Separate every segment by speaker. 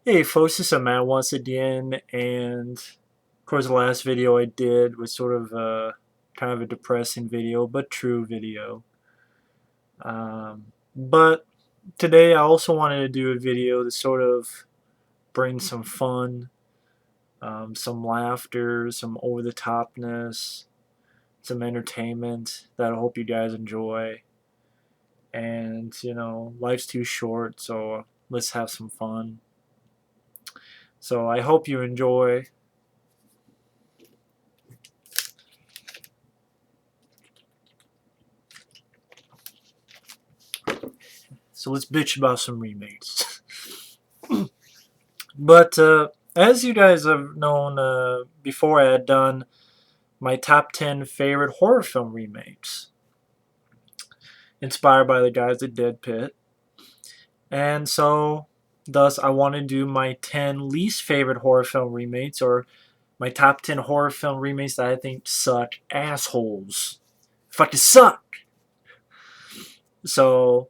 Speaker 1: Hey folks, this is Matt once again, and of course the last video I did was sort of kind of a depressing video, but true video. But today I also wanted to do a video to sort of bring some fun, some laughter, some over-the-topness, some entertainment that I hope you guys enjoy. And, life's too short, so let's have some fun. So I hope you enjoy. So let's bitch about some remakes. But as you guys have known before, I had done my top 10 favorite horror film remakes, inspired by the guys at Dead Pit. And so, thus, I want to do my 10 least favorite horror film remakes, or my top 10 horror film remakes that I think suck assholes. Fucking suck! So,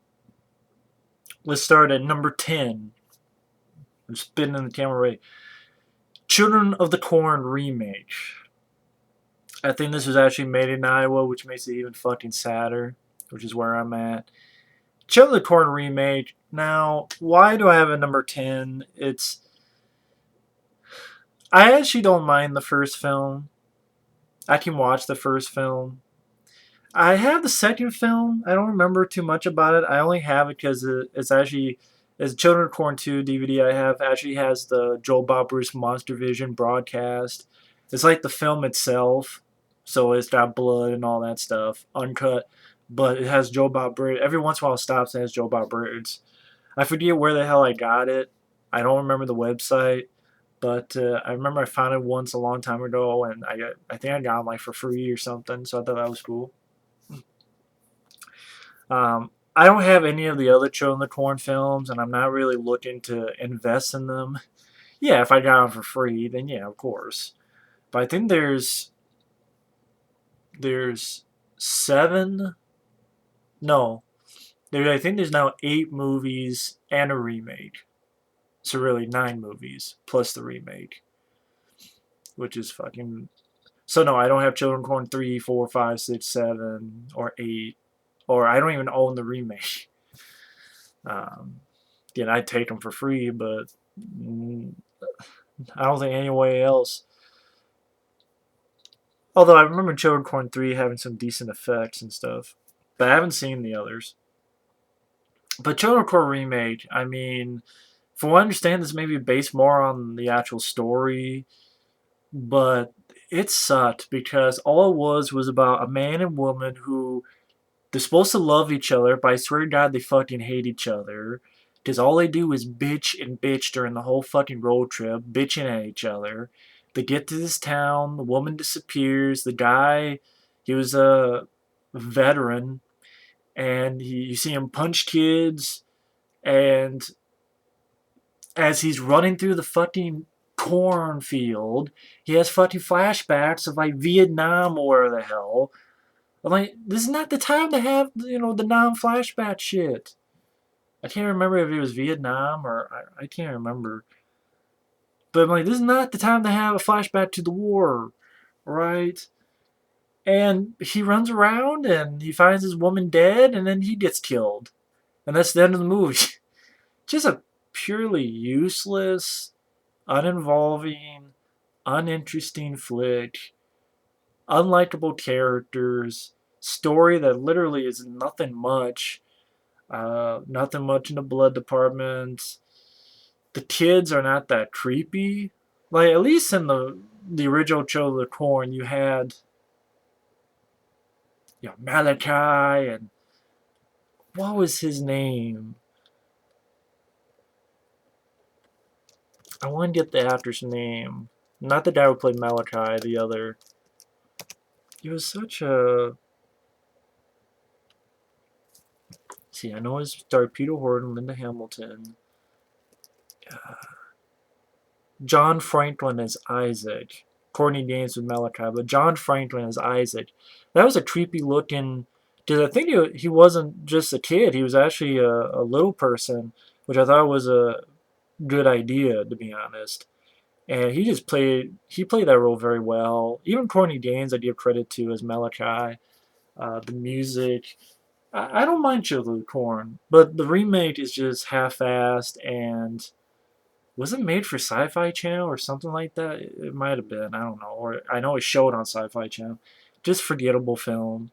Speaker 1: let's start at number 10. I'm spinning the camera right. Children of the Corn remake. I think this was actually made in Iowa, which makes it even fucking sadder, which is where I'm at. Children of the Corn remake. Now, why do I have a number 10? I actually don't mind the first film. I can watch the first film. I have the second film. I don't remember too much about it. I only have it because it's actually, as Children of Corn 2 DVD I have, actually has the Joe Bob Bruce Monster Vision broadcast. It's like the film itself, so it's got blood and all that stuff, uncut, but it has Joe Bob Bird. Every once in a while it stops and has Joe Bob Birds. I forget where the hell I got it. I don't remember the website, but I remember I found it once a long time ago, and I think I got it like for free or something, so I thought that was cool. I don't have any of the other Children of the Corn films, and I'm not really looking to invest in them. Yeah, if I got them for free, then yeah, of course. But I think there's seven. No, I think there's now 8 movies and a remake. So really 9 movies plus the remake, which is fucking. So no, I don't have Children of Corn 3, 4, 5, 6, 7, or 8, or I don't even own the remake. Again, I'd take them for free, but I don't think any way else. Although I remember Children of Corn 3 having some decent effects and stuff, but I haven't seen the others. But Children of Corn remake, I mean, from what I understand, this may be based more on the actual story, but it sucked because all it was about a man and woman who they're supposed to love each other, but I swear to God they fucking hate each other. Because all they do is bitch and bitch during the whole fucking road trip, bitching at each other. They get to this town, the woman disappears, the guy, he was a veteran, and you see him punch kids, and as he's running through the fucking cornfield, he has fucking flashbacks of like Vietnam or where the hell. I'm like, this is not the time to have, the non-flashback shit. I can't remember if it was Vietnam or I can't remember. But I'm like, this is not the time to have a flashback to the war, right? And he runs around and he finds his woman dead and then he gets killed. And that's the end of the movie. Just a purely useless, uninvolving, uninteresting flick. Unlikable characters. Story that literally is nothing much. Nothing much in the blood department. The kids are not that creepy. Like at least in the original Children of the Corn, you had Malachi and what was his name? I want to get the actor's name. Not the guy who played Malachi, the other. He was such a. See, I know it starred Peter Horton, Linda Hamilton, John Franklin as Isaac. Courtney Gaines with Malachi, but John Franklin as Isaac. That was a creepy looking. Because I think he wasn't just a kid; he was actually a little person, which I thought was a good idea, to be honest. And he played that role very well. Even Corny Gaines, I give credit to as Malachi. The music, I don't mind Children of the Corn, but the remake is just half-assed and was it made for Sci-Fi Channel or something like that? It might have been. I don't know. Or I know it showed on Sci-Fi Channel. Just forgettable film.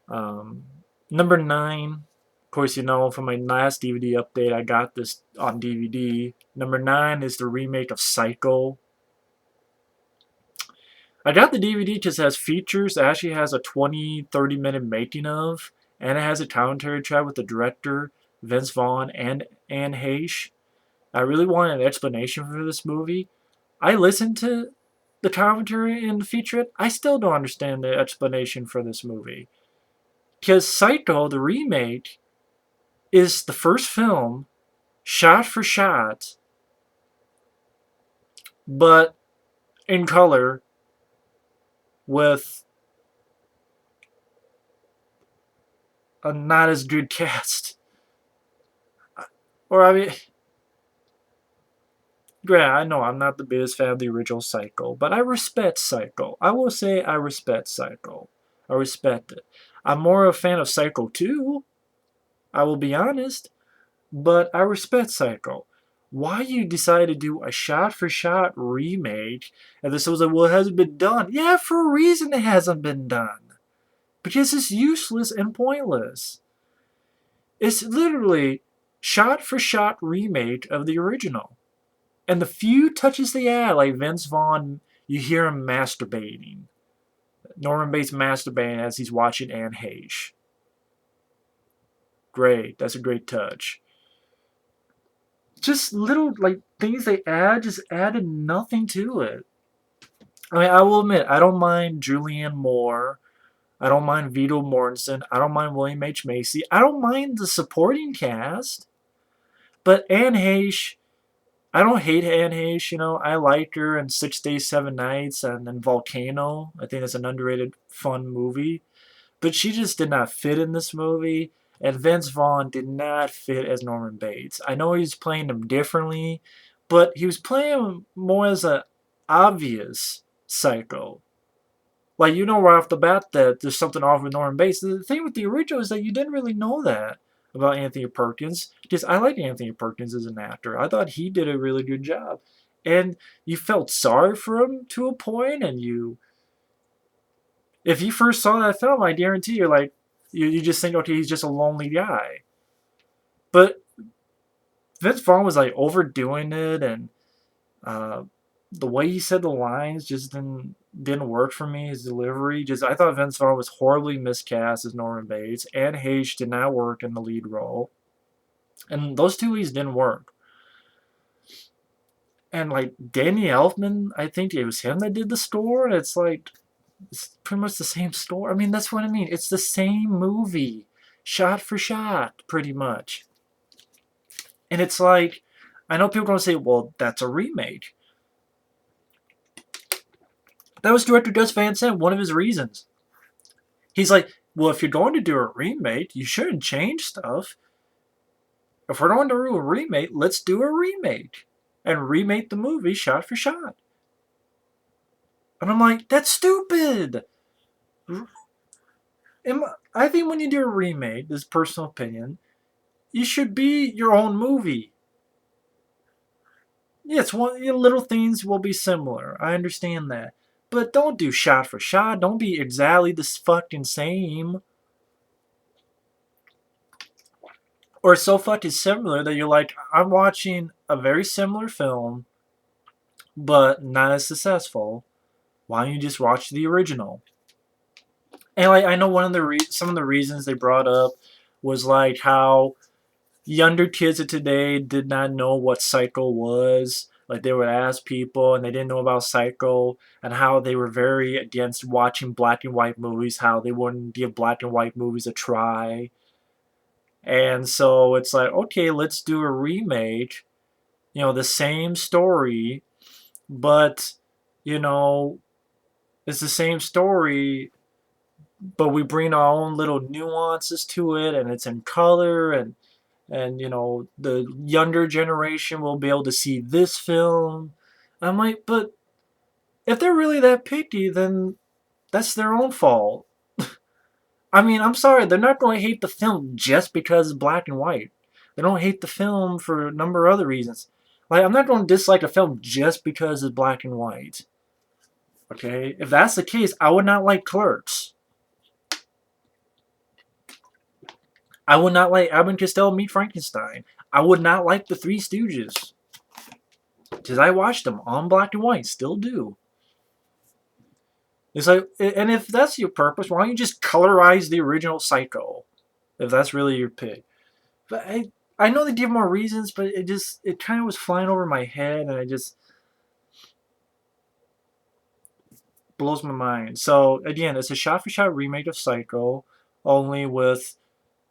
Speaker 1: Um, Number 9. Of course, you know from my last DVD update, I got this on DVD. Number 9 is the remake of Psycho. I got the DVD because it has features. It actually has a 20-30 minute making of, and it has a commentary track with the director, Vince Vaughn, and Anne Heche. I really wanted an explanation for this movie. I listened to the commentary and the featurette. I still don't understand the explanation for this movie. Because Psycho, the remake, is the first film, shot for shot, but in color with a not as good cast. Or, I mean, yeah, I know I'm not the biggest fan of the original Psycho, but I respect Psycho. I will say I respect Psycho. I respect it. I'm more a fan of Psycho 2, I will be honest, but I respect Psycho. Why you decide to do a shot-for-shot remake, and this was like, well, it hasn't been done. Yeah, for a reason it hasn't been done. Because it's useless and pointless. It's literally shot-for-shot remake of the original. And the few touches they add, like Vince Vaughn, you hear him masturbating. Norman Bates masturbating as he's watching Anne Heche. Great. That's a great touch. Just little like things they add just added nothing to it. I mean, I will admit, I don't mind Julianne Moore. I don't mind Viggo Mortensen. I don't mind William H. Macy. I don't mind the supporting cast. But Anne Heche, I don't hate Anne Heche, you know. I liked her in 6 Days, 7 Nights and then Volcano. I think it's an underrated, fun movie. But she just did not fit in this movie. And Vince Vaughn did not fit as Norman Bates. I know he was playing him differently, but he was playing him more as a obvious psycho. Like, you know right off the bat that there's something off with Norman Bates. The thing with the original is that you didn't really know that about Anthony Perkins. Because I like Anthony Perkins as an actor. I thought he did a really good job. And you felt sorry for him to a point, and if you first saw that film, I guarantee you're like, you just think, okay, he's just a lonely guy. But Vince Vaughn was like overdoing it, and uh, the way he said the lines just didn't work for me. His delivery, just I thought Vince Vaughn was horribly miscast as Norman Bates, and Heche did not work in the lead role, and those two leads didn't work. And like Danny Elfman, I think it was him that did the score. And it's like it's pretty much the same score. I mean, that's what I mean. It's the same movie, shot for shot, pretty much. And it's like, I know people are going to say, well, that's a remake. That was director Gus Van Sant, one of his reasons. He's like, well, if you're going to do a remake, you shouldn't change stuff. If we're going to do a remake, let's do a remake. And remake the movie shot for shot. And I'm like, that's stupid. I think when you do a remake, this is personal opinion, you should be your own movie. Yes, little things will be similar. I understand that. But don't do shot for shot. Don't be exactly the fucking same. Or so fucking similar that you're like, I'm watching a very similar film, but not as successful. Why don't you just watch the original? And like, I know some of the reasons they brought up was like how younger kids of today did not know what Psycho was. Like they would ask people and they didn't know about Psycho, and how they were very against watching black and white movies, how they wouldn't give black and white movies a try. And so it's like, okay, let's do a remake, the same story, but, you know, it's the same story, but we bring our own little nuances to it, and it's in color, and and the younger generation will be able to see this film. I'm like, but if they're really that picky, then that's their own fault. I mean, I'm sorry, they're not going to hate the film just because it's black and white. They don't hate the film for a number of other reasons. Like, I'm not going to dislike a film just because it's black and white. Okay? If that's the case, I would not like Clerks. I would not like Abbott and Costello Meet Frankenstein. I would not like The Three Stooges. Because I watched them on black and white. Still do. It's like, and if that's your purpose, why don't you just colorize the original Psycho? If that's really your pick. But I know they give more reasons, but it kind of was flying over my head, and it just blows my mind. So again, it's a shot-for-shot remake of Psycho, only with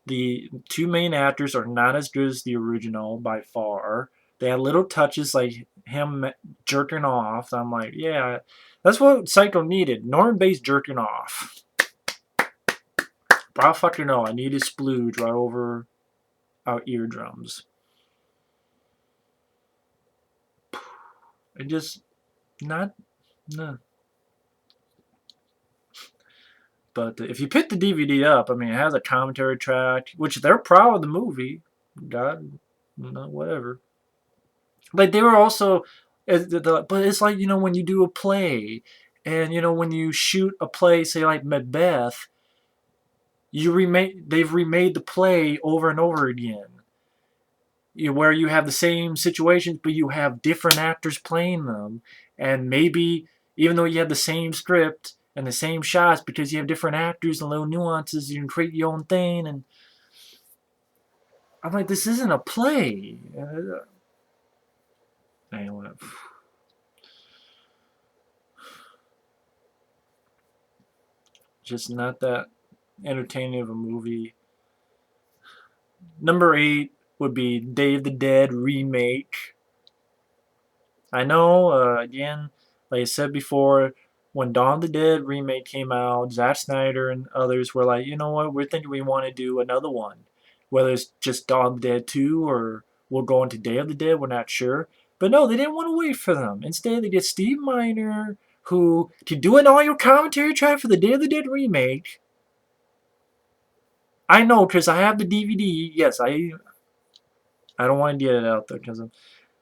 Speaker 1: the two main actors are not as good as the original by far. They had little touches like him jerking off. I'm like, yeah, that's what Psycho needed. Norman Bates jerking off. But I fucking know. I need a splooge right over our eardrums. It just not no. But if you pick the DVD up, I mean, it has a commentary track, which they're proud of the movie. God, whatever. Like they were also, but it's like when you do a play, and when you shoot a play, say like Macbeth, they've remade the play over and over again. Where you have the same situations, but you have different actors playing them, and maybe even though you have the same script and the same shots, because you have different actors and little nuances, you can create your own thing. And I'm like, this isn't a play. Anyway, just not that entertaining of a movie. Number 8 would be Day of the Dead remake. I know, again, like I said before, when Dawn of the Dead remake came out, Zack Snyder and others were like, you know what, we're thinking we want to do another one. Whether it's just Dawn of the Dead 2 or we'll go into Day of the Dead, we're not sure. But no, they didn't want to wait for them. Instead, they get Steve Miner, who, to do an audio commentary track for the Day of the Dead remake. I know, because I have the DVD. Yes, I don't want to get it out there because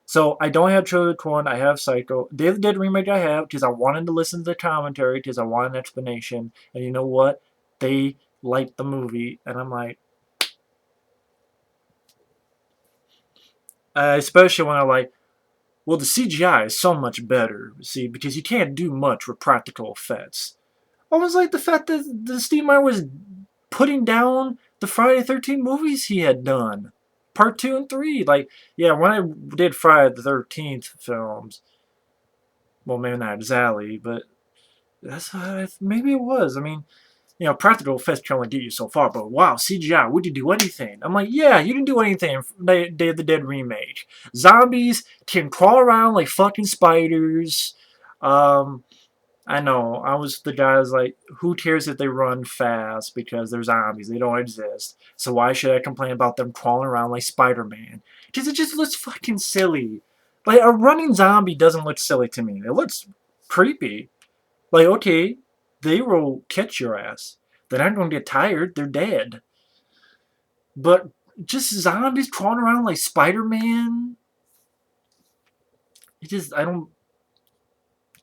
Speaker 1: so I don't have Trailer Corn. I have Psycho. Day of the Dead remake I have because I wanted to listen to the commentary because I want an explanation. And you know what? They liked the movie, and I'm like, especially when I like, well, the CGI is so much better. See, because you can't do much with practical effects. Almost like the fact that the Steve Meyer was putting down the Friday the 13th movies he had done. Part 2 and 3. Like, yeah, when I did Friday the 13th films, well, maybe not exactly, but that's maybe it was. I mean, practical effects can only get you so far, but wow, CGI, would you do anything? I'm like, yeah, you didn't do anything in Day of the Dead remake. Zombies can crawl around like fucking spiders. Um, I know. I was the guy who's like, who cares if they run fast because they're zombies? They don't exist. So why should I complain about them crawling around like Spider-Man? Because it just looks fucking silly. Like, a running zombie doesn't look silly to me. It looks creepy. Like, okay, they will catch your ass. They're not going to get tired. They're dead. But just zombies crawling around like Spider-Man, I don't,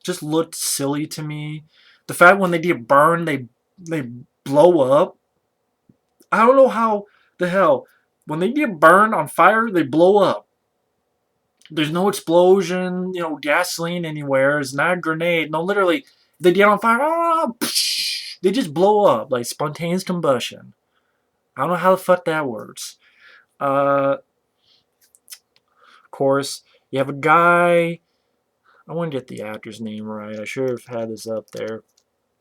Speaker 1: just looked silly to me. The fact when they get burned, they blow up. I don't know how the hell when they get burned on fire, they blow up. There's no explosion, gasoline anywhere. It's not a grenade. No, literally, they get on fire. They just blow up like spontaneous combustion. I don't know how the fuck that works. Of course, you have a guy. I want to get the actor's name right. I should have had this up there.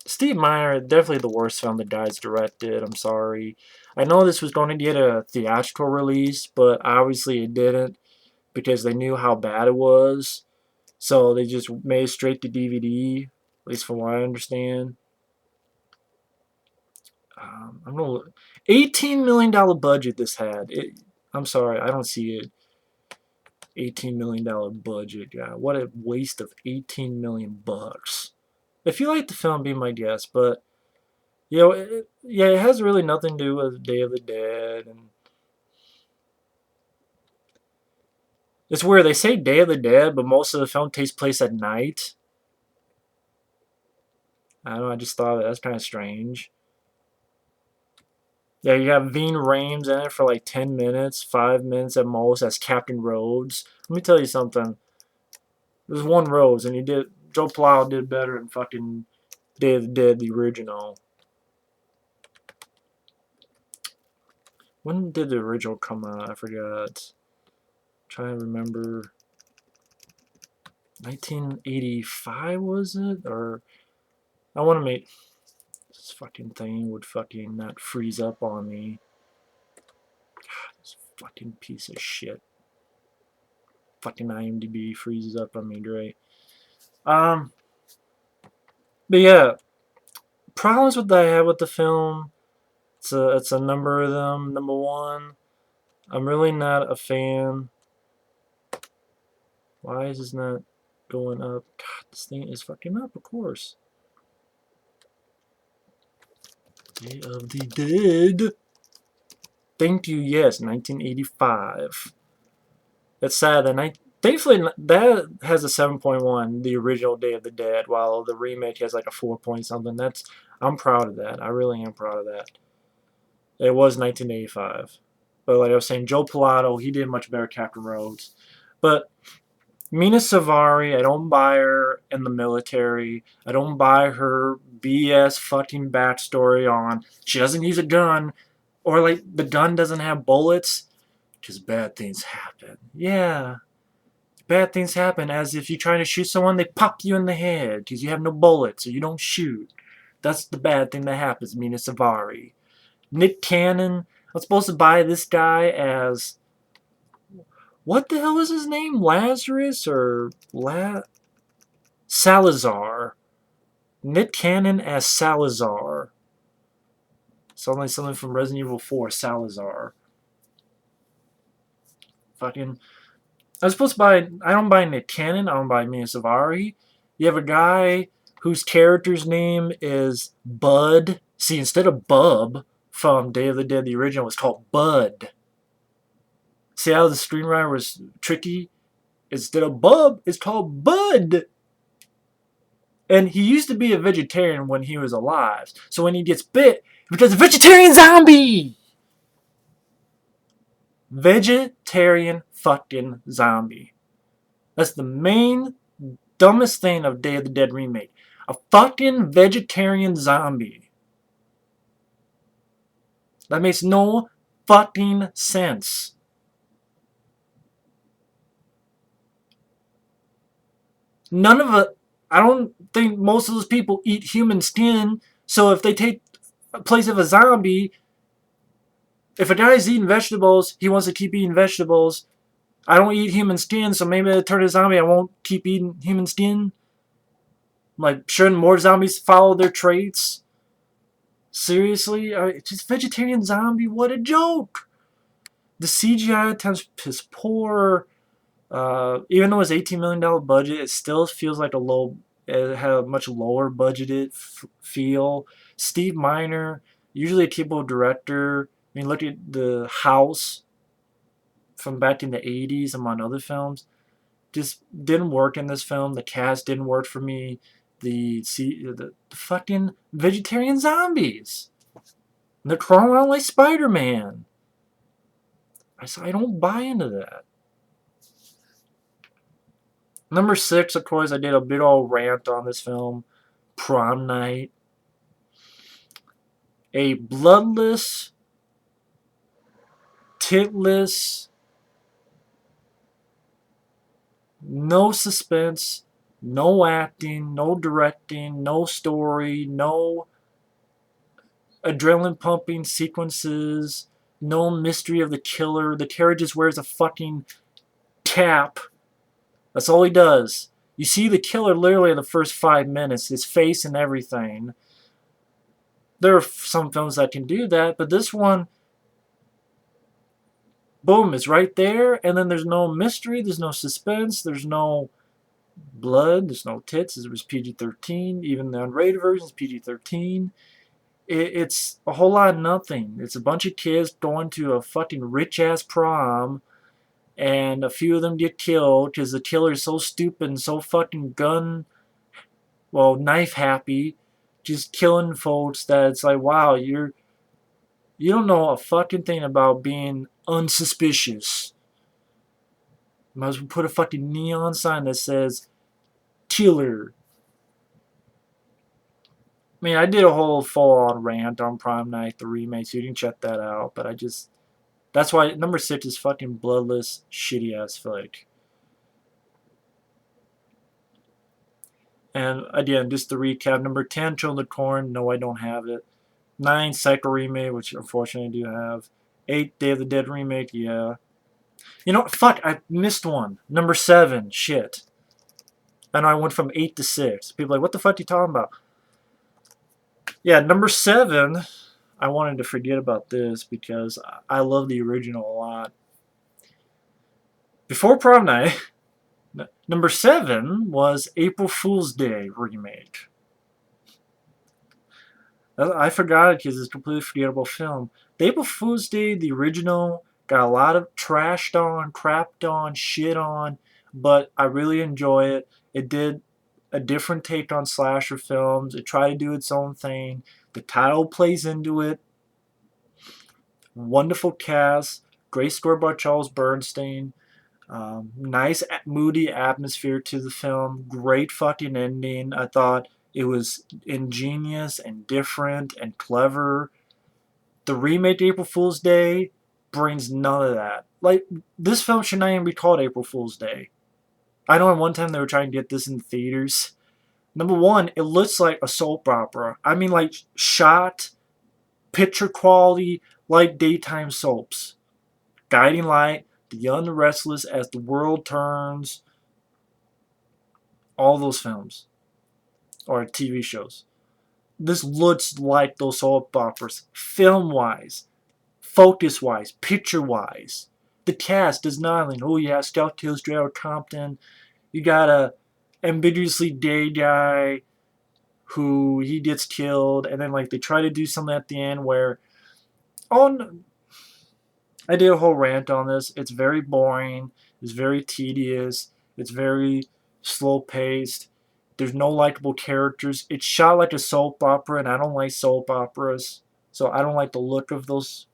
Speaker 1: Steve Miner, definitely the worst film the guy's directed. I'm sorry. I know this was going to get a theatrical release, but obviously it didn't because they knew how bad it was. So they just made it straight to DVD, at least from what I understand. I'm gonna look. $18 million budget this had. I'm sorry, I don't see it. $18 million budget. God, what a waste of 18 million bucks. If you like the film, be my guest. But yeah, it has really nothing to do with Day of the Dead, and it's weird. They say Day of the Dead, but most of the film takes place at night. I don't know. I just thought that's kind of strange. Yeah, you have Ving Rhames in it for like 10 minutes, 5 minutes at most as Captain Rhodes. Let me tell you something. There's one Rhodes, and Joe Plow did better than fucking Day of the Dead, the original. When did the original come out? I forgot. I'm trying to remember. 1985 was it? Or I want to make this fucking thing would fucking not freeze up on me. God, this fucking piece of shit. Fucking IMDb freezes up on me, great. Um, but yeah, problems with that I have with the film. It's a number of them. Number one, I'm really not a fan. Why is this not going up? God, this thing is fucking up, of course. Day of the Dead. Thank you, yes, 1985. It's sad that thankfully that has a 7.1, the original Day of the Dead, while the remake has like a 4 point something. I'm proud of that. I really am proud of that. It was 1985. But like I was saying, Joe Pilato, he did much better Captain Rhodes. But Mina Savari, I don't buy her in the military. I don't buy her BS fucking backstory on she doesn't use a gun, or like the gun doesn't have bullets, because bad things happen. Yeah, bad things happen, as if you're trying to shoot someone, they pop you in the head because you have no bullets or you don't shoot. That's the bad thing that happens, Mina Savari. Nick Cannon, I'm supposed to buy this guy as, what the hell is his name? Lazarus or Salazar. Nick Cannon as Salazar. Sounds like something from Resident Evil 4, Salazar. Fucking, I was supposed to buy, I don't buy Nick Cannon, I don't buy Mia Savari. You have a guy whose character's name is Bud. See, instead of Bub from Day of the Dead, the original was called Bud. See how the screenwriter was tricky? Instead of Bub, it's called Bud. And he used to be a vegetarian when he was alive. So when he gets bit, he becomes a vegetarian zombie! Vegetarian fucking zombie. That's the main dumbest thing of Day of the Dead remake. A fucking vegetarian zombie. That makes no fucking sense. None of it. I don't think most of those people eat human skin. So if they take a place of a zombie, if a guy's eating vegetables, he wants to keep eating vegetables. I don't eat human skin, so maybe I turn to a zombie. I won't keep eating human skin. Like, shouldn't more zombies follow their traits? Seriously? Just vegetarian zombie? What a joke! The CGI at times is poor. Even though it's $18 million budget, it still feels like it had a much lower budgeted feel. Steve Miner, usually a capable director. I mean, look at The House from back in the 80s, among other films. Just didn't work in this film. The cast didn't work for me. The fucking vegetarian zombies. And they're crawling around like Spider-Man. I don't buy into that. Number 6, of course, I did a big old rant on this film. Prom Night. A bloodless, titless, no suspense, no acting, no directing, no story, no adrenaline pumping sequences, no mystery of the killer. The killer just wears a fucking cap. That's all he does. You see the killer literally in the first 5 minutes, his face and everything. There are some films that can do that, but this one, Boom, it's right there, and then there's no mystery, there's no suspense, there's no blood, there's no tits. It was PG-13. Even the unrated version is PG-13. It's a whole lot of nothing. It's a bunch of kids going to a fucking rich ass prom, and a few of them get killed because the killer is so stupid and so fucking knife happy, just killing folks that it's like, wow, you don't know a fucking thing about being unsuspicious. Might as well put a fucking neon sign that says killer. I mean, I did a whole full-on rant on Prom Night, the remake, so you can check that out. But that's why number 6 is fucking bloodless, shitty-ass flick. And again, just to recap, number 10, Children of the Corn, no, I don't have it. 9, Psycho remake, which unfortunately I do have. 8, Day of the Dead remake, yeah. You know, fuck, I missed one. Number 7, shit. And I went from 8 to 6. People are like, what the fuck are you talking about? Yeah, number 7, I wanted to forget about this because I love the original a lot. Before Prom Night, number 7 was April Fool's Day remake. I forgot it because it's a completely forgettable film. The April Fool's Day, the original, got a lot of trashed on, crapped on, shit on, but I really enjoy it. It did a different take on slasher films. It tried to do its own thing. The title plays into it. Wonderful cast. Great score by Charles Bernstein. Nice, moody atmosphere to the film. Great fucking ending. I thought it was ingenious and different and clever. The remake April Fool's Day brings none of that. Like, this film should not even be called April Fool's Day. I know at one time they were trying to get this in theaters. Number one, it looks like a soap opera. I mean, like, shot, picture quality, like daytime soaps. Guiding Light, The Young and the Restless, As the World Turns, all those films. Or TV shows. This looks like those soap operas. Film-wise, focus-wise, picture-wise. The cast does nothing. Oh yeah, Scout kills Gerald Compton. You got a ambiguously gay guy who he gets killed, and then like they try to do something at the end where, I did a whole rant on this. It's very boring. It's very tedious. It's very slow paced. There's no likable characters. It's shot like a soap opera, and I don't like soap operas, so I don't like the look of those.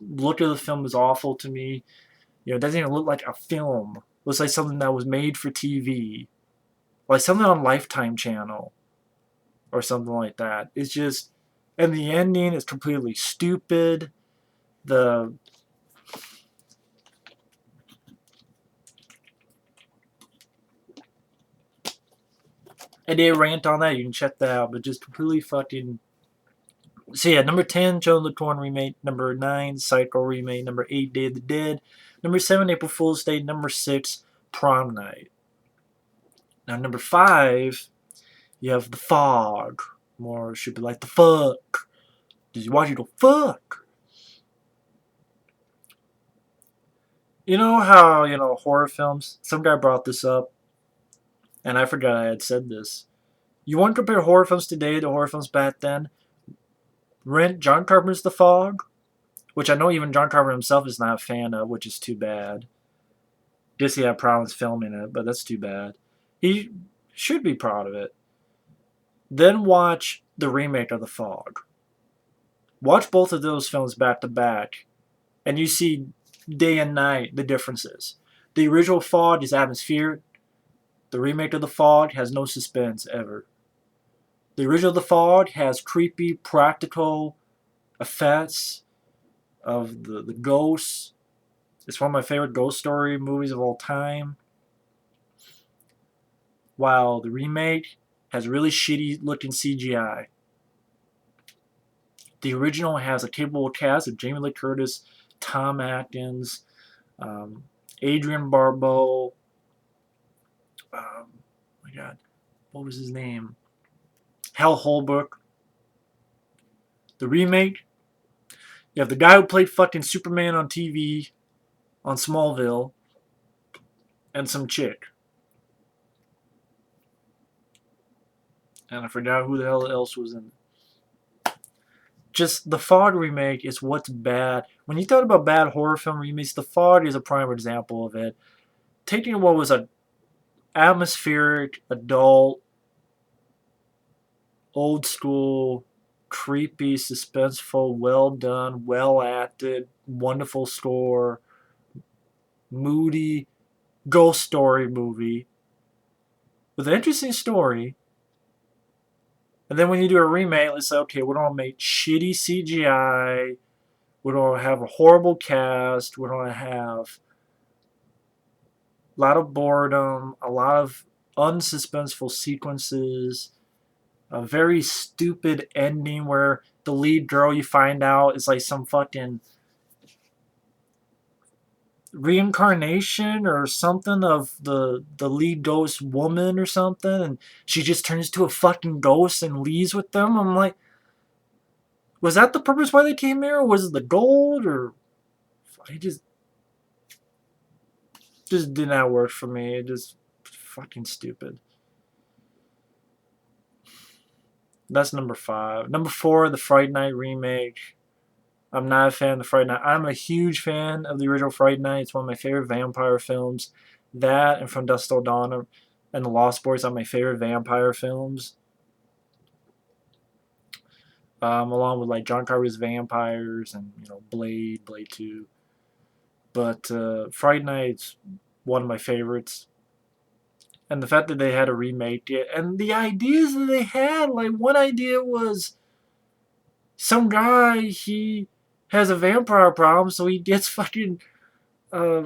Speaker 1: Look of the film is awful to me. You know, it doesn't even look like a film. It looks like something that was made for TV, like something on Lifetime Channel or something like that. It's just, and the ending is completely stupid. The I did rant on that. You can check that out, but just completely fucking. So yeah, number 10, Children of the Corn remake. Number 9, Psycho remake. Number 8, Day of the Dead. Number 7, April Fool's Day. Number 6, Prom Night. Now number 5, you have The Fog. More should be like the fuck. Did you watch it go fuck? You know how, horror films, some guy brought this up, and I forgot I had said this. You want to compare horror films today to horror films back then? Rent John Carpenter's The Fog, which I know even John Carpenter himself is not a fan of, which is too bad. Guess he had problems filming it, but that's too bad. He should be proud of it. Then watch the remake of The Fog. Watch both of those films back to back, and you see day and night the differences. The original Fog is atmospheric. The remake of The Fog has no suspense ever. The original The Fog has creepy, practical effects of the ghosts. It's one of my favorite ghost story movies of all time. While the remake has really shitty looking CGI. The original has a capable cast of Jamie Lee Curtis, Tom Atkins, Adrian Barbeau. Oh my God, what was his name? Hal Holbrook. The remake, you have the guy who played fucking Superman on TV, on Smallville and some chick. And I forgot who the hell else was in it. Just the Fog remake is what's bad. When you thought about bad horror film remakes, the Fog is a prime example of it. Taking what was a atmospheric, adult, old school, creepy, suspenseful, well done, well acted, wonderful score, moody ghost story movie with an interesting story. And then when you do a remake, let's say, okay, we don't make shitty CGI. We don't have a horrible cast. We don't have a lot of boredom, a lot of unsuspenseful sequences, a very stupid ending where the lead girl you find out is like some fucking reincarnation or something of the lead ghost woman or something, and she just turns to a fucking ghost and leaves with them. I'm like, was that the purpose why they came here? Or was it the gold? Or I just did not work for me. It just fucking stupid. That's number 5. Number 4, the Fright Night remake. I'm not a fan of the Fright Night. I'm a huge fan of the original Fright Night. It's one of my favorite vampire films. That and From Dusk Till Dawn and The Lost Boys are my favorite vampire films. Along with like John Carpenter's Vampires and Blade, Blade 2. But Fright Night's one of my favorites. And the fact that they had to remake it and the ideas that they had, like one idea was some guy, he has a vampire problem, so he gets fucking uh,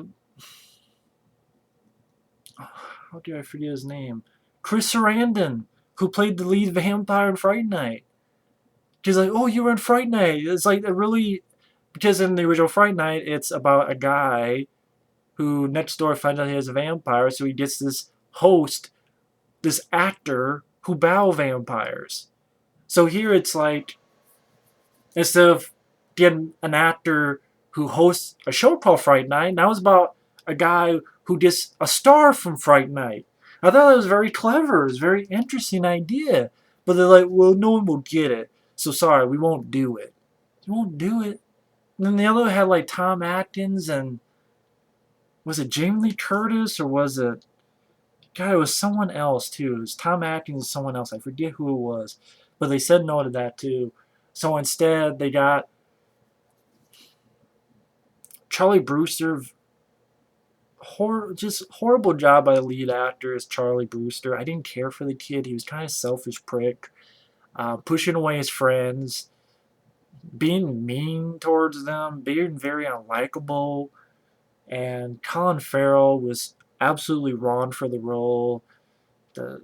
Speaker 1: how do I forget his name? Chris Sarandon, who played the lead vampire in Fright Night. She's like, oh, you were in Fright Night. It's like a really, because in the original Fright Night, it's about a guy who next door finds out he has a vampire, so he gets this host, this actor who battle vampires. So here it's like, instead of getting an actor who hosts a show called Fright Night, now it's about a guy who gets a star from Fright Night. I thought that was very clever. It was a very interesting idea. But they're like, well, no one will get it. So sorry, we won't do it. You won't do it. And then the other had like Tom Atkins and was it Jamie Lee Curtis or was it God, it was someone else too. It was Tom Atkins and someone else. I forget who it was. But they said no to that too. So instead they got Charlie Brewster, just horrible job by the lead actor as Charlie Brewster. I didn't care for the kid. He was kind of selfish prick, pushing away his friends, being mean towards them, being very unlikable. And Colin Farrell was absolutely wrong for the role. The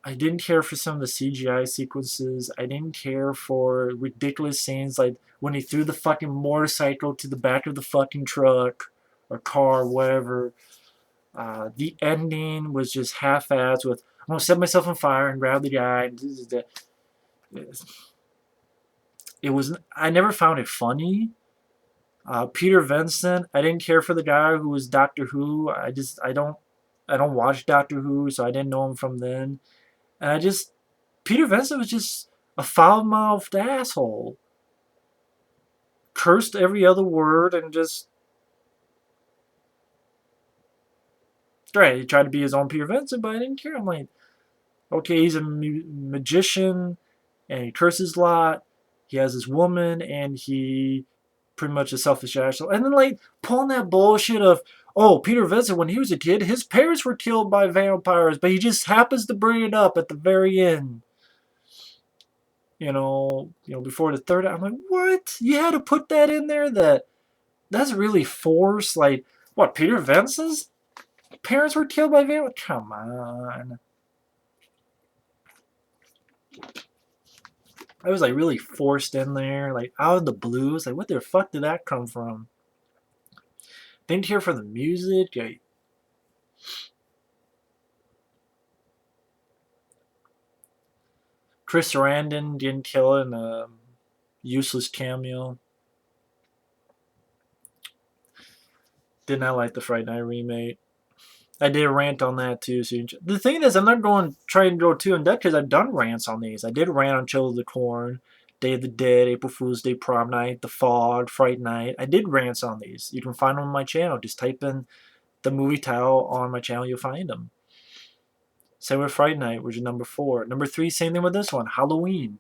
Speaker 1: I didn't care for some of the CGI sequences. I didn't care for ridiculous scenes like when he threw the fucking motorcycle to the back of the fucking truck or car, whatever. The ending was just half-assed with, I'm going to set myself on fire and grab the guy. It was, I never found it funny. Peter Vincent, I didn't care for the guy who was Doctor Who. I don't watch Doctor Who, so I didn't know him from then. And Peter Vincent was just a foul-mouthed asshole. Cursed every other word and just, right, he tried to be his own Peter Vincent, but I didn't care. I'm like, okay, he's a magician and he curses a lot. He has this woman and he pretty much a selfish asshole. And then like pulling that bullshit of, oh, Peter Vincent, when he was a kid, his parents were killed by vampires, but he just happens to bring it up at the very end. Before the third. I'm like, what? You had to put that in there? That's really forced. Like, what? Peter Vincent's parents were killed by vampires? Come on. I was like really forced in there, like out of the blues. Like, what the fuck did that come from? Didn't hear for the music. Like, Chris Sarandon didn't kill in a useless cameo. Did not like the Fright Night remake. I did a rant on that too. So the thing is, I'm not going trying to go too in depth because I've done rants on these. I did a rant on Children of the Corn, Day of the Dead, April Fool's Day, Prom Night, The Fog, Fright Night. I did rants on these. You can find them on my channel. Just type in the movie title on my channel, you'll find them. Same with Fright Night, which is number 4. Number 3, same thing with this one, Halloween.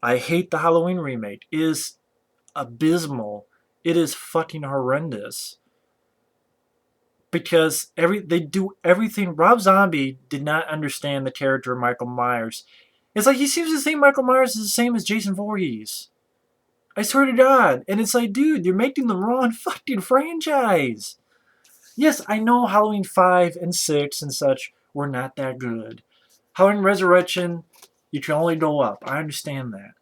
Speaker 1: I hate the Halloween remake. It is abysmal. It is fucking horrendous. Because they do everything. Rob Zombie did not understand the character of Michael Myers. It's like he seems to think Michael Myers is the same as Jason Voorhees. I swear to God. And it's like, dude, you're making the wrong fucking franchise. Yes, I know Halloween 5 and 6 and such were not that good. Halloween Resurrection, you can only go up. I understand that.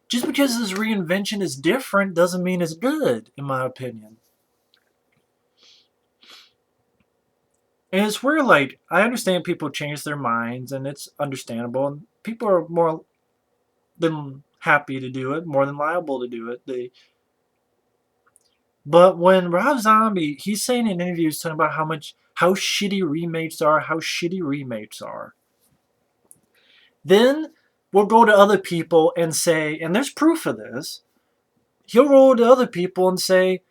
Speaker 1: Just because this reinvention is different doesn't mean it's good, in my opinion. And it's weird, like, I understand people change their minds, and it's understandable, and people are more than happy to do it, more than liable to do it. But when Rob Zombie, he's saying in interviews talking about how shitty remakes are. Then we'll go to other people and say, and there's proof of this, he'll go to other people and say,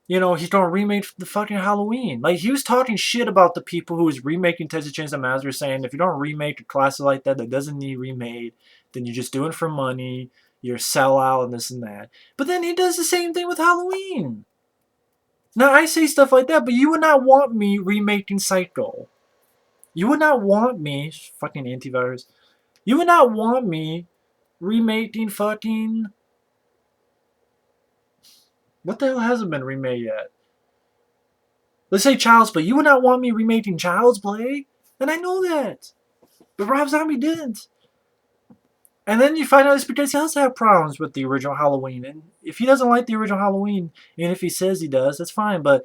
Speaker 1: you know, he's going to remake the fucking Halloween. Like, he was talking shit about the people who was remaking Texas Chainsaw Massacre, saying if you don't remake a classic like that doesn't need remade, then you're just doing it for money, you're a sellout, and this and that. But then he does the same thing with Halloween. Now, I say stuff like that, but you would not want me remaking Psycho. You would not want me, fucking antivirus, you would not want me remaking fucking... What the hell hasn't been remade yet? Let's say Child's Play. You would not want me remaking Child's Play? And I know that. But Rob Zombie didn't. And then you find out it's because he does have problems with the original Halloween. And if he doesn't like the original Halloween, and if he says he does, that's fine. But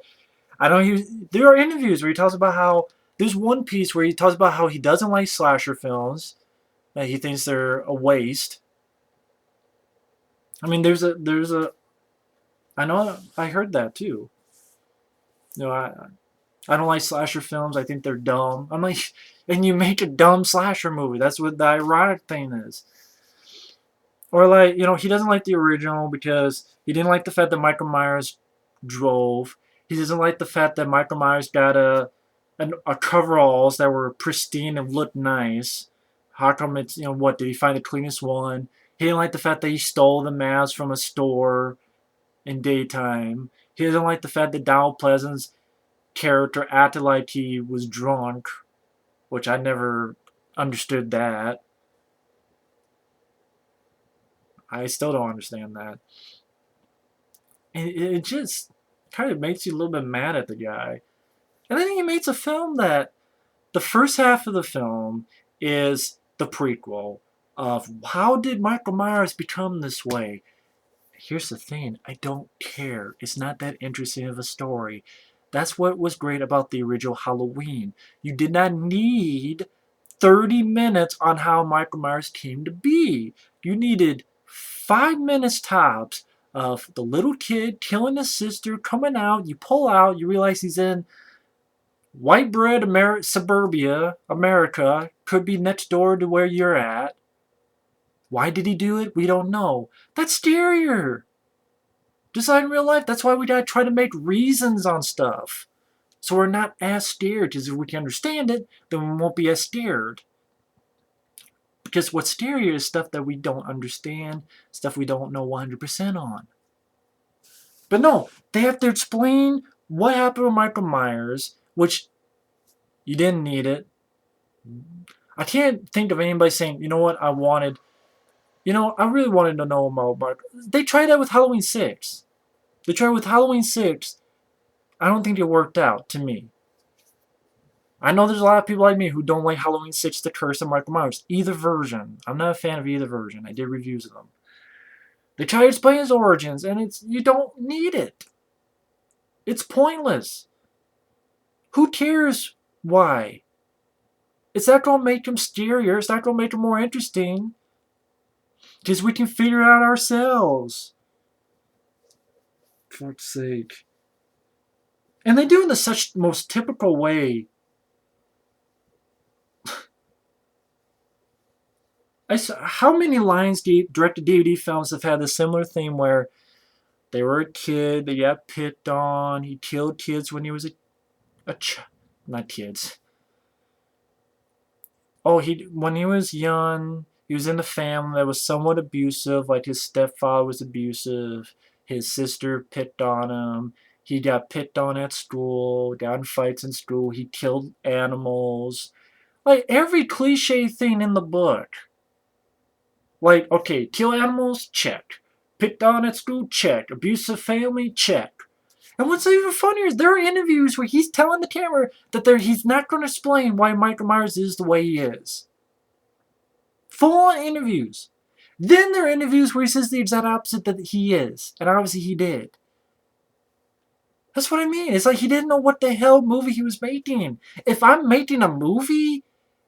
Speaker 1: I don't. There are interviews where he talks about how... There's one piece where he talks about how he doesn't like slasher films. That he thinks they're a waste. I mean, there's a... I know I heard that too. You know, I don't like slasher films. I think they're dumb. I'm like, and you make a dumb slasher movie. That's what the ironic thing is. Or like, you know, he doesn't like the original because he didn't like the fact that Michael Myers drove. He doesn't like the fact that Michael Myers got a coveralls that were pristine and looked nice. How come it's, you know, what, did he find the cleanest one? He didn't like the fact that he stole the mask from a store in daytime. He doesn't like the fact that Donald Pleasant's character acted like he was drunk, which I never understood that. I still don't understand that. And it just kind of makes you a little bit mad at the guy. And then he makes a film that the first half of the film is the prequel of how did Michael Myers become this way. Here's the thing, I don't care. It's not that interesting of a story. That's what was great about the original Halloween. You did not need 30 minutes on how Michael Myers came to be. You needed 5 minutes tops of the little kid killing his sister, coming out, you pull out, you realize he's in white bread suburbia, America, could be next door to where you're at. Why did he do it? We don't know. That's scarier. Just like in real life, that's why we gotta try to make reasons on stuff. So we're not as scared, because if we can understand it, then we won't be as scared. Because what's scarier is stuff that we don't understand, stuff we don't know 100% on. But no, they have to explain what happened with Michael Myers, which you didn't need it. I can't think of anybody saying, you know what, I really wanted to know about Michael. They tried that with Halloween 6. They tried with Halloween 6. I don't think it worked out, to me. I know there's a lot of people like me who don't like Halloween 6, The Curse of Michael Myers. Either version. I'm not a fan of either version. I did reviews of them. They try to explain his origins, and you don't need it. It's pointless. Who cares why? It's not going to make him scarier. It's not going to make him more interesting. Because we can figure it out ourselves. For fuck's sake. And they do it in the such most typical way. How many Lionsgate direct-to-DVD films have had a similar theme where they were a kid, they got picked on, he killed kids when he was not kids. Oh, when he was young, he was in a family that was somewhat abusive, like his stepfather was abusive, his sister picked on him, he got picked on at school, got in fights in school, he killed animals. Like every cliche thing in the book. Like, okay, kill animals, check. Picked on at school, check. Abusive family, check. And what's even funnier is there are interviews where he's telling the camera that he's not going to explain why Michael Myers is the way he is. Full-on interviews. Then there are interviews where he says the exact opposite that he is. And obviously he did. That's what I mean. It's like he didn't know what the hell movie he was making. If I'm making a movie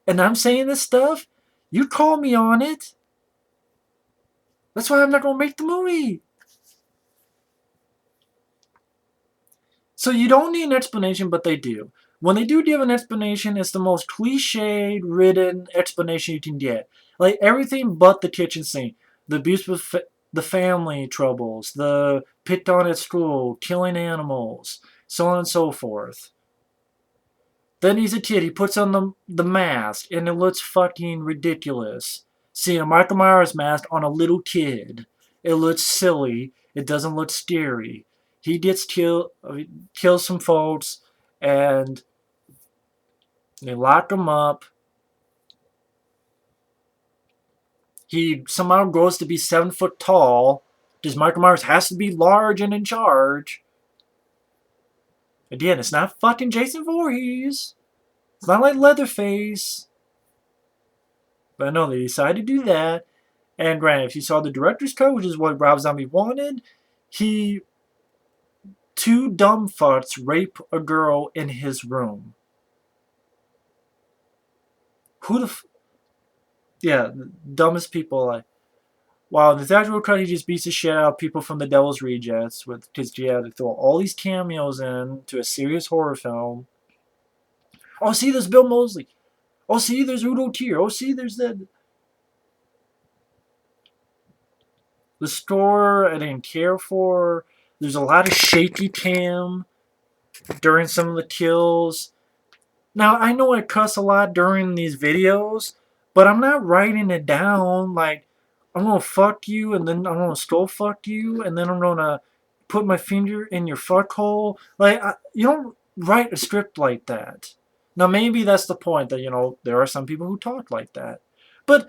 Speaker 1: and I'm saying this stuff, you'd call me on it. That's why I'm not going to make the movie. So you don't need an explanation, but they do. When they do give an explanation, it's the most cliched written explanation you can get. Like everything but the kitchen sink. The abuse with the family troubles, the picked on at school, killing animals, so on and so forth. Then he's a kid. He puts on the mask, and it looks fucking ridiculous. Seeing a Michael Myers mask on a little kid. It looks silly. It doesn't look scary. He gets kills some folks, and they lock him up. He somehow grows to be 7 foot tall, because Michael Myers has to be large and in charge. Again, it's not fucking Jason Voorhees. It's not like Leatherface. But no, they decided to do that. And granted, if you saw the director's cut, which is what Rob Zombie wanted, two dumb fucks rape a girl in his room. Yeah, the dumbest people. Wow, in the theatrical cut, he just beats the shit out of people from the Devil's Rejects because he had to throw all these cameos in to a serious horror film. Oh, see, there's Bill Moseley. Oh, see, there's Udo Kier. Oh, see, there's the store I didn't care for. There's a lot of shaky cam during some of the kills. Now, I know I cuss a lot during these videos, but I'm not writing it down like I'm gonna fuck you and then I'm gonna skull fuck you and then I'm gonna put my finger in your fuck hole. Like, you don't write a script like that. Now, maybe that's the point that, there are some people who talk like that. But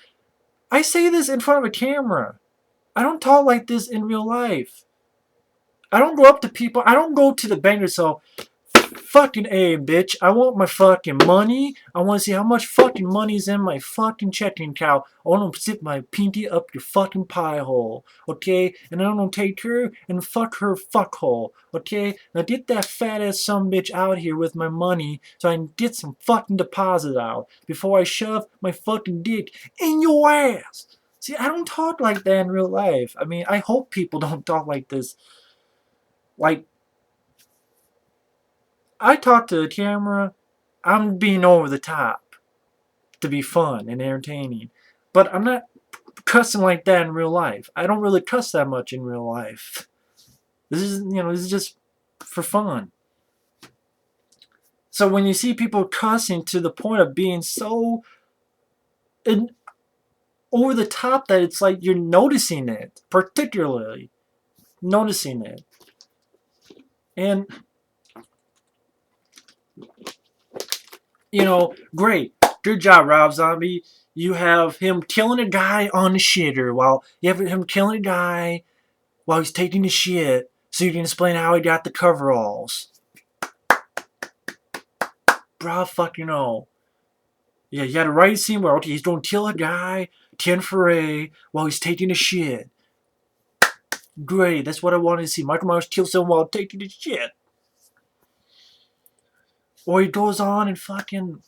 Speaker 1: I say this in front of a camera. I don't talk like this in real life. I don't go up to people. I don't go to the bank and say, fucking A, bitch. I want my fucking money. I want to see how much fucking money's in my fucking checking account. I want to stick my pinky up your fucking pie hole. Okay? And I'm going to take her and fuck her fuck hole. Okay? Now get that fat ass some bitch out here with my money so I can get some fucking deposit out before I shove my fucking dick in your ass. See, I don't talk like that in real life. I mean, I hope people don't talk like this. Like, I talk to the camera, I'm being over the top to be fun and entertaining. But I'm not cussing like that in real life. I don't really cuss that much in real life. This is just for fun. So when you see people cussing to the point of being so over the top that it's like you're noticing it, particularly noticing it. And great. Good job, Rob Zombie. You have him killing a guy on the shitter while you have him killing a guy while he's taking the shit so you can explain how he got the coveralls. Bro, fucking know. Yeah, you had a right scene where, okay, he's going to kill a guy, 10 for A, while he's taking a shit. Great, that's what I wanted to see. Michael Myers kill someone while taking a shit. Or he goes on and fucking...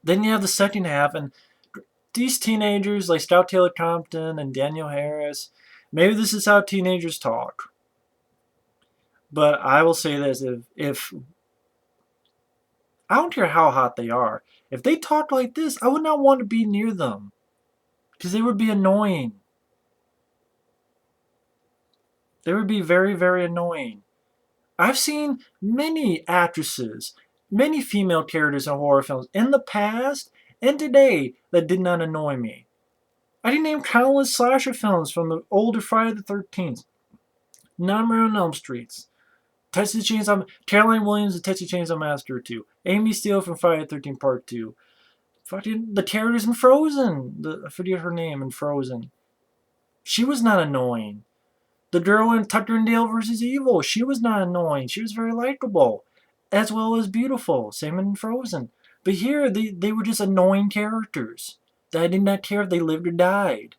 Speaker 1: Then you have the second half, and these teenagers like Scout Taylor Compton and Daniel Harris, maybe this is how teenagers talk. But I will say this: if I don't care how hot they are, if they talk like this, I would not want to be near them because they would be annoying. They would be very, very annoying. I've seen many actresses, many female characters in horror films in the past and today that did not annoy me. I can name countless slasher films from the older Friday the 13th, Nightmare on Elm Streets, Texas Chainsaw, Caroline Williams and Texas Chainsaw Massacre 2, Amy Steele from Friday the 13th Part 2, fucking the characters in Frozen, I forget her name in Frozen. She was not annoying. The girl in Tucker and Dale vs. Evil, she was not annoying. She was very likable, as well as beautiful. Same in Frozen. But here, they were just annoying characters that I did not care if they lived or died.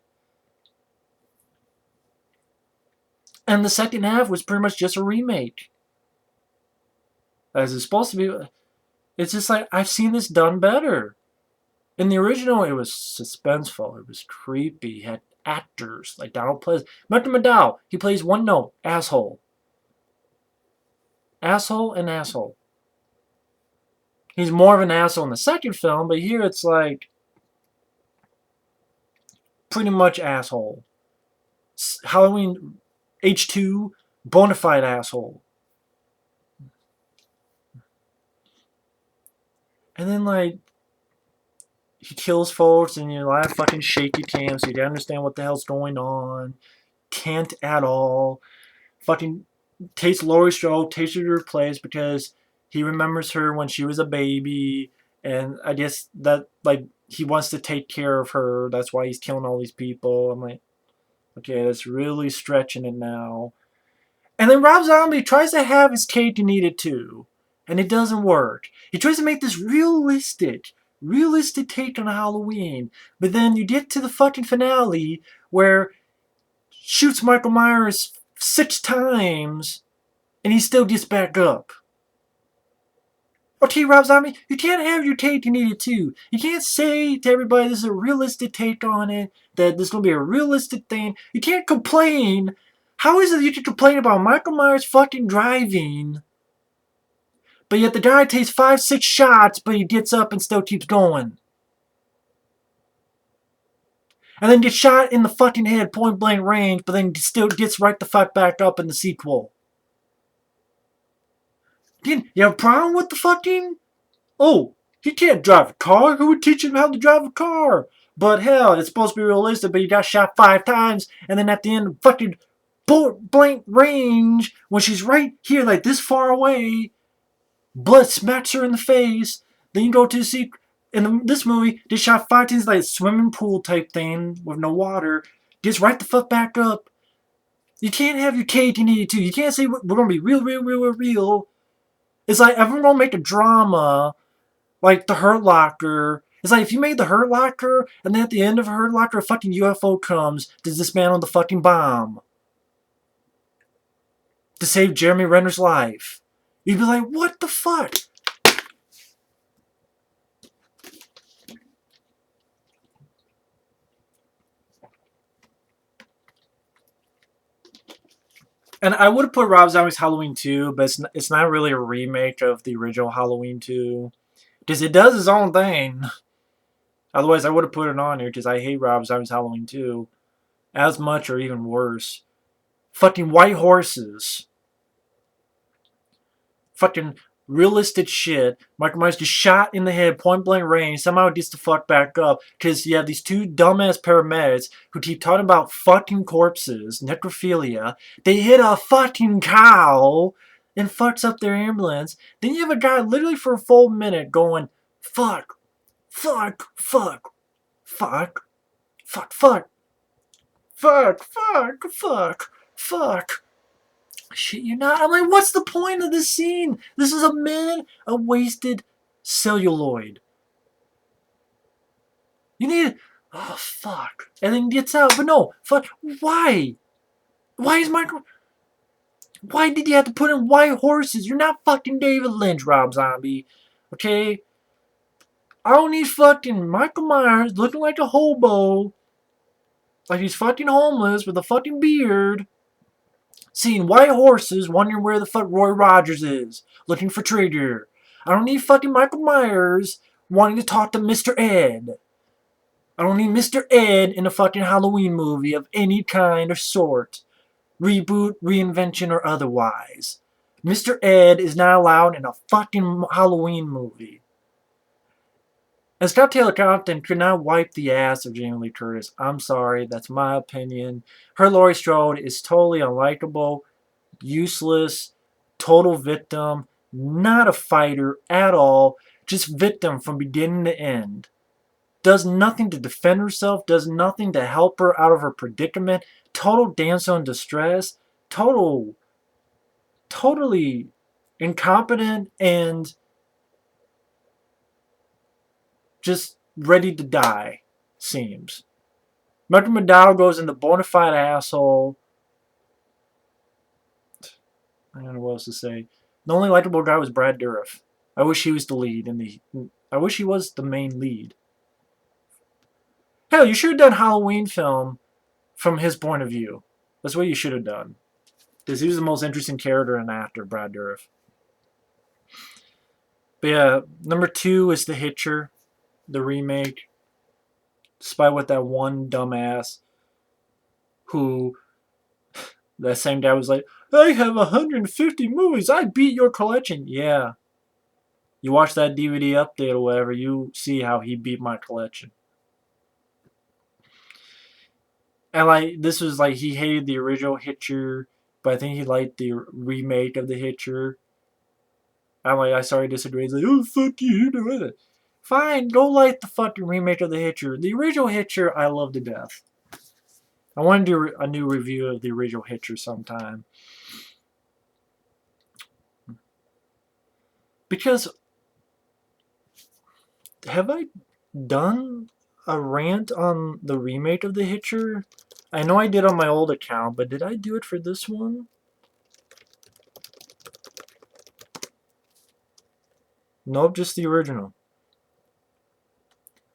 Speaker 1: And the second half was pretty much just a remake. As it's supposed to be. It's just like, I've seen this done better. In the original, it was suspenseful. It was creepy. It had actors like Donald Pleasence. Michael McDowell, he plays one note, asshole. Asshole and asshole. He's more of an asshole in the second film, but here it's like pretty much asshole. Halloween H2, bona fide asshole. And then like he kills folks and you have fucking shaky cam so you can understand what the hell's going on. Can't at all. Fucking takes Laurie Strode, takes her to her place because he remembers her when she was a baby, and I guess that like he wants to take care of her. That's why he's killing all these people. I'm like, okay, that's really stretching it now. And then Rob Zombie tries to have his cake and eat it too, and it doesn't work. He tries to make this realistic take on Halloween, but then you get to the fucking finale where shoots Michael Myers 6 times and he still gets back up. Okay, Rob Zombie, you can't have your take and eat it too. You can't say to everybody this is a realistic take on it, that this is going to be a realistic thing. You can't complain. How is it that you can complain about Michael Myers fucking driving, but yet the guy takes 5, 6 shots, but he gets up and still keeps going? And then gets shot in the fucking head, point blank range, but then still gets right the fuck back up in the sequel. You have a problem with the fucking... Oh, he can't drive a car. Who would teach him how to drive a car? But hell, it's supposed to be realistic, but he got shot 5 times, and then at the end, fucking point blank range, when she's right here, like this far away, blood smacks her in the face. Then you go to see... In this movie, they shot 5 times like a swimming pool type thing with no water. Gets right the fuck back up. You can't have your cake and eat it too. You can't say we're going to be real. It's like everyone gonna make a drama like the Hurt Locker. It's like if you made the Hurt Locker and then at the end of Hurt Locker a fucking UFO comes to dismantle the fucking bomb to save Jeremy Renner's life. You'd be like, what the fuck? And I would have put Rob Zombie's Halloween 2, but it's not really a remake of the original Halloween 2. Because it does its own thing. Otherwise, I would have put it on here because I hate Rob Zombie's Halloween 2 as much or even worse. Fucking white horses. Fucking realistic shit. Michael Myers gets shot in the head, point blank range, somehow gets the fuck back up. Because you have these 2 dumbass paramedics who keep talking about fucking corpses, necrophilia. They hit a fucking cow and fucks up their ambulance. Then you have a guy literally for a full minute going, fuck, fuck, fuck, fuck, fuck, fuck, fuck, fuck, fuck, fuck. Shit, you're not. I'm like, what's the point of this scene? This is a minute of wasted celluloid. You need. Oh, fuck. And then gets out. But no, fuck. Why? Why is Michael. Why did you have to put in white horses? You're not fucking David Lynch, Rob Zombie. Okay? I don't need fucking Michael Myers looking like a hobo, like he's fucking homeless with a fucking beard, seeing white horses, wondering where the fuck Roy Rogers is, looking for treasure. I don't need fucking Michael Myers wanting to talk to Mr. Ed. I don't need Mr. Ed in a fucking Halloween movie of any kind or sort. Reboot, reinvention, or otherwise. Mr. Ed is not allowed in a fucking Halloween movie. And Scott Taylor Compton could not wipe the ass of Jamie Lee Curtis. I'm sorry, that's my opinion. Her Laurie Strode is totally unlikable, useless, total victim, not a fighter at all, just victim from beginning to end. Does nothing to defend herself, does nothing to help her out of her predicament. Total damsel in distress, totally incompetent and just ready to die, seems. Michael McDowell goes into bona fide asshole. I don't know what else to say. The only likable guy was Brad Dourif. I wish he was the lead I wish he was the main lead. Hell, you should have done Halloween film from his point of view. That's what you should have done. Because he was the most interesting character and actor, Brad Dourif. But yeah, number 2 is The Hitcher, the remake. Despite what that one dumbass who, that same guy was like, I have 150 movies, I beat your collection. Yeah. You watch that DVD update or whatever, you see how he beat my collection. And like, this was like, he hated the original Hitcher, but I think he liked the remake of The Hitcher. I'm like, I sorry, disagree. He's like, oh, fuck you, do it. Fine, go like the fucking remake of The Hitcher. The original Hitcher, I love to death. I want to do a new review of the original Hitcher sometime. Because, have I done a rant on the remake of The Hitcher? I know I did on my old account, but did I do it for this one? Nope, just the original.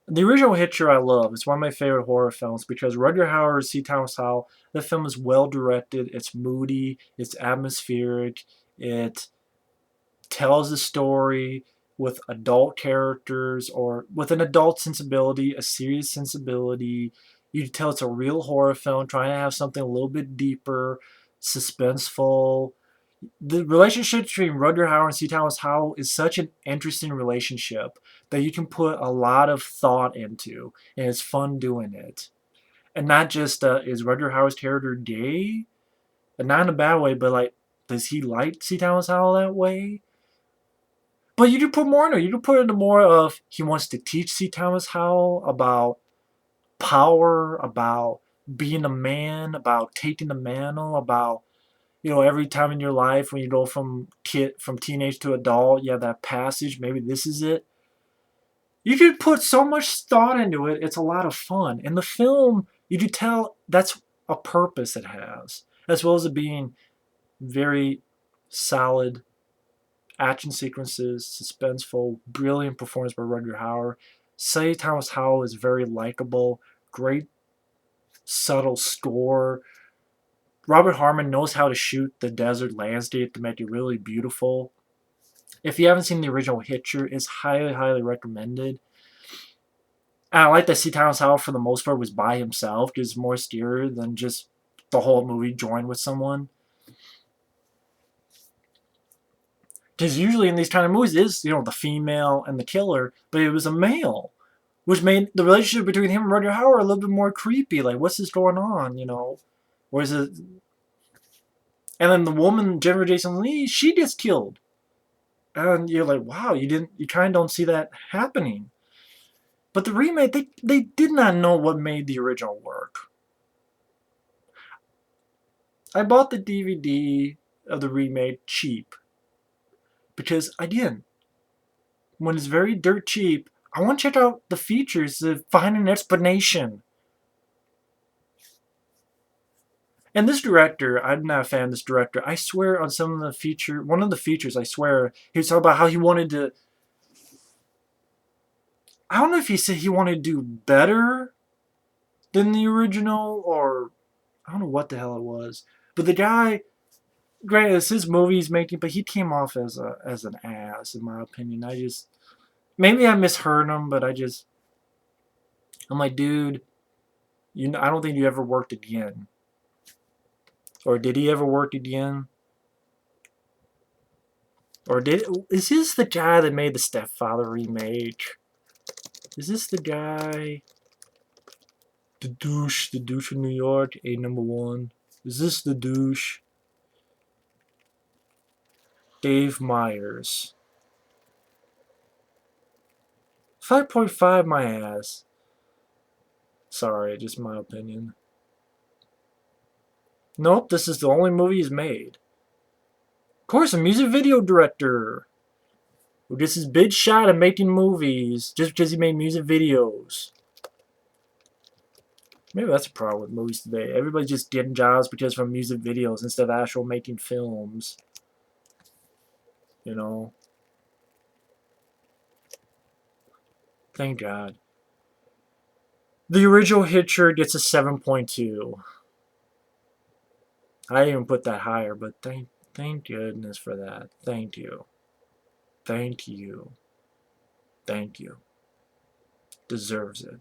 Speaker 1: The original Hitcher I love. It's one of my favorite horror films because Rutger Hauer, C. Thomas Howell, that film is well directed, it's moody, it's atmospheric, it tells a story with adult characters or with an adult sensibility, a serious sensibility. You can tell it's a real horror film trying to have something a little bit deeper, suspenseful. The relationship between Rutger Hauer and C. Thomas Howell is such an interesting relationship that you can put a lot of thought into, and it's fun doing it. And not just is Rutger Hauer's character gay, and not in a bad way, but like, does he like C. Thomas Howell that way? But you do put more into it. You do put into more of he wants to teach C. Thomas Howell about power, about being a man, about taking the mantle, about every time in your life when you go from teenage to adult, you have that passage. Maybe this is it. You could put so much thought into it. It's a lot of fun. In the film, you could tell that's a purpose it has, as well as it being very solid action sequences, suspenseful, brilliant performance by Rutger Hauer. C. Thomas Howell is very likable, great subtle score. Robert Harmon knows how to shoot the desert landscape to make it really beautiful. If you haven't seen the original Hitcher, it's highly, highly recommended. And I like that C. Thomas Howell, for the most part, was by himself. It's more scarier than just the whole movie joined with someone. Because usually in these kind of movies, it is, the female and the killer, but it was a male, which made the relationship between him and Rutger Hauer a little bit more creepy. Like, what's this going on, Or is it... And then the woman, Jennifer Jason Leigh, she gets killed. And you're like, wow, you kind of don't see that happening. But the remake, they did not know what made the original work. I bought the DVD of the remake cheap. Because, again, when it's very dirt cheap, I want to check out the features to find an explanation. And this director, I'm not a fan of this director. I swear on one of the features, I swear, he was talking about how he wanted to I don't know if he said he wanted to do better than the original, or I don't know what the hell it was. But the guy, granted, it's his movie he's making, but he came off as an ass, in my opinion. I just, maybe I misheard him, but I'm like, dude, I don't think you ever worked again. Or did he ever work again? Or is this the guy that made the Stepfather remake? Is this the guy? The douche of New York, a number one. Is this the douche? Dave Myers. 5.5 my ass. Sorry, just my opinion. Nope, this is the only movie he's made. Of course, a music video director who gets his big shot at making movies just because he made music videos. Maybe that's a problem with movies today. Everybody's just getting jobs because from music videos instead of actual making films. You know? Thank God. The original Hitcher gets a 7.2. I didn't even put that higher, but thank goodness for that. Thank you. Thank you. Thank you. Deserves it.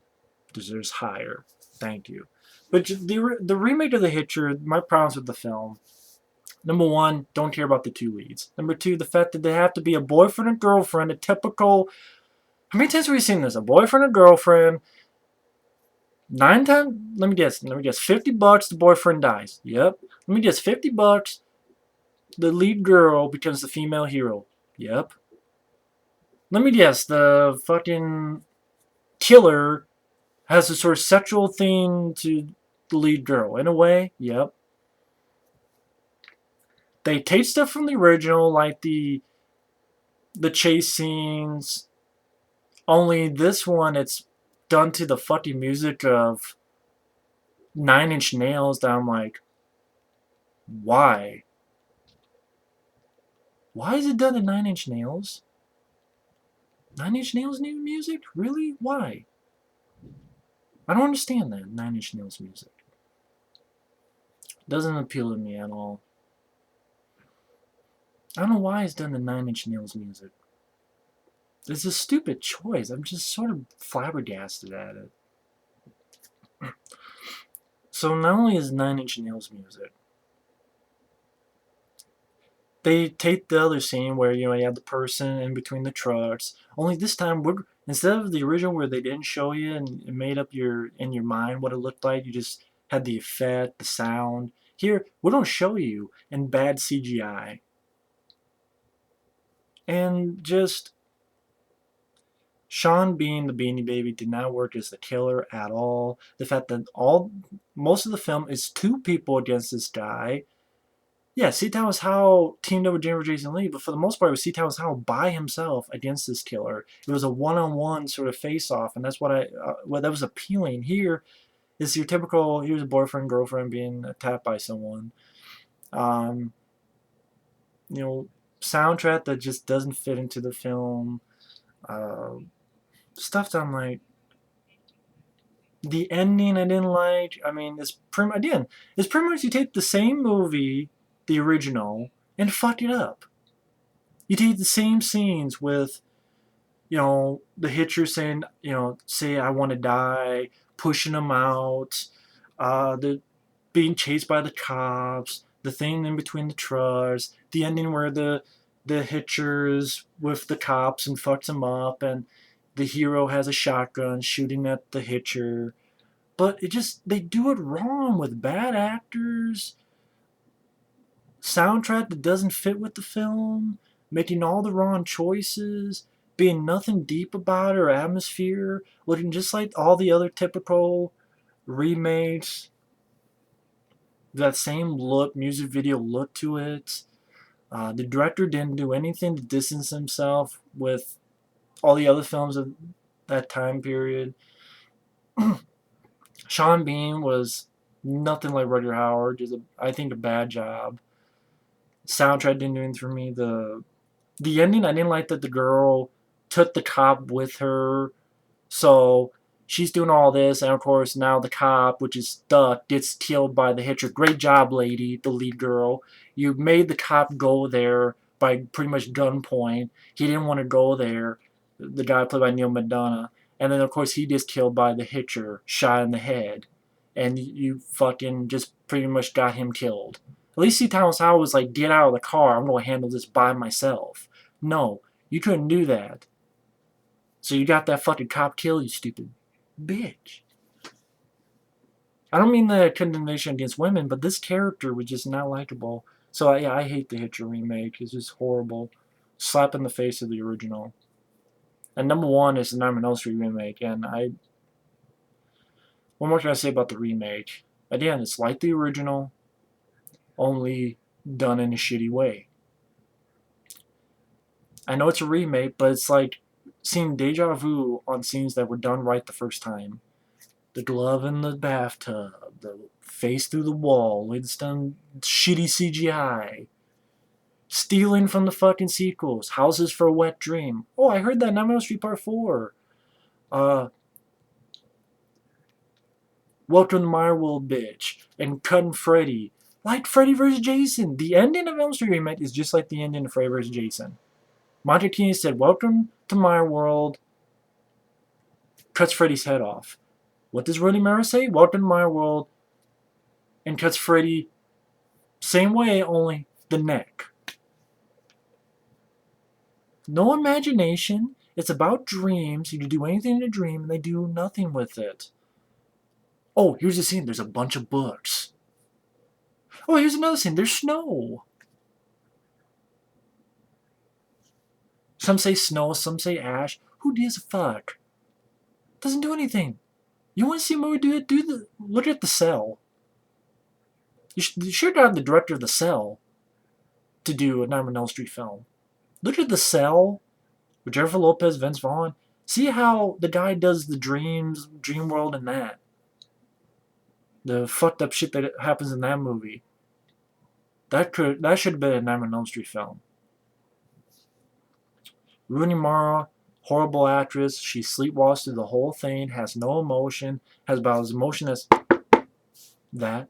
Speaker 1: Deserves higher. Thank you. But the remake of The Hitcher, my problems with the film. Number one, don't care about the two leads. Number two, the fact that they have to be a boyfriend and girlfriend, a typical. How many times have we seen this? A boyfriend and girlfriend. 9 times. Let me guess. $50. The boyfriend dies. Yep. Let me guess. $50. The lead girl becomes the female hero. Yep. Let me guess. The fucking killer has a sort of sexual thing to the lead girl. In a way. Yep. They take stuff from the original, like the chase scenes. Only this one, it's done to the fucking music of Nine Inch Nails that I'm like, why? Why is it done to Nine Inch Nails? Nine Inch Nails new music? Really? Why? I don't understand that, Nine Inch Nails music. Doesn't appeal to me at all. I don't know why it's done to Nine Inch Nails music. It's a stupid choice. I'm just sort of flabbergasted at it. So not only is Nine Inch Nails music, they take the other scene where you have the person in between the trucks. Only this time, instead of the original where they didn't show you and it made up in your mind what it looked like, you just had the effect, the sound. Here, we don't show you in bad CGI, and just Sean being the Beanie Baby did not work as the killer at all. The fact that most of the film is two people against this guy. Yeah, Seatown Howell teamed up with Jennifer Jason Leigh, but for the most part, it was Seatown Howell by himself against this killer. It was a one-on-one sort of face-off, and that's what that was appealing. Here is your typical, here's a boyfriend, girlfriend being attacked by someone. Um, soundtrack that just doesn't fit into the film. Stuff that I'm like, the ending I didn't like. I mean, it's pretty much you take the same movie, the original, and fuck it up. You take the same scenes with, the hitcher saying, say I want to die, pushing him out, the being chased by the cops, the thing in between the trucks, the ending where the hitcher's with the cops and fucks him up, and the hero has a shotgun shooting at the hitcher. But they do it wrong with bad actors, soundtrack that doesn't fit with the film, making all the wrong choices, being nothing deep about it or atmosphere, looking just like all the other typical remakes. That same look, music video look to it. The director didn't do anything to distance himself with all the other films of that time period. Sean Bean was nothing like Roger Howard. I think a bad job. Soundtrack didn't do anything for me. The ending, I didn't like that the girl took the cop with her So she's doing all this, and of course now the cop, which is stuck, gets killed by the hitcher. Great job, lady, the lead girl. You made the cop go there by pretty much gunpoint. He didn't want to go there. The guy played by Neil McDonough. And then of course he gets killed by the hitcher, shot in the head. And you fucking just pretty much got him killed. At least C. Thomas Howell was like, get out of the car, I'm going to handle this by myself. No, you couldn't do that. So you got that fucking cop killed, you stupid bitch. I don't mean the condemnation against women, but this character was just not likable. So yeah, I hate the Hitcher remake. It's just horrible. Slap in the face of the original. And number one is the Nightmare on Elm Street remake. And what more can I say about the remake? Again, it's like the original, only done in a shitty way. I know it's a remake, but it's like seeing deja vu on scenes that were done right the first time. The glove in the bathtub, the face through the wall, it's done shitty CGI. Stealing from the fucking sequels, Houses for a Wet Dream. Oh, I heard that Nightmare on Street Part 4. Welcome to My World, bitch. And Cutting Freddy. Like Freddy vs. Jason. The ending of Elm Street Remake is just like the ending of Freddy vs. Jason. Monty Keene said, welcome to my world. Cuts Freddy's head off. What does Rooney Mara say? Welcome to my world. And cuts Freddy same way, only the neck. No imagination. It's about dreams. You can do anything in a dream, and they do nothing with it. Oh, here's the scene. There's a bunch of books. Oh, here's another scene. There's snow. Some say snow, some say ash. Who gives a fuck? Doesn't do anything. You want to see a movie do it? Look at The Cell. You should have the director of The Cell to do a Nightmare on Elm Street film. Look at The Cell with Jennifer Lopez, Vince Vaughn. See how the guy does the dream world in that. The fucked up shit that happens in that movie. That should have been a Nightmare on Elm Street film. Rooney Mara, horrible actress. She sleepwalks through the whole thing, has no emotion, has about as emotion as that.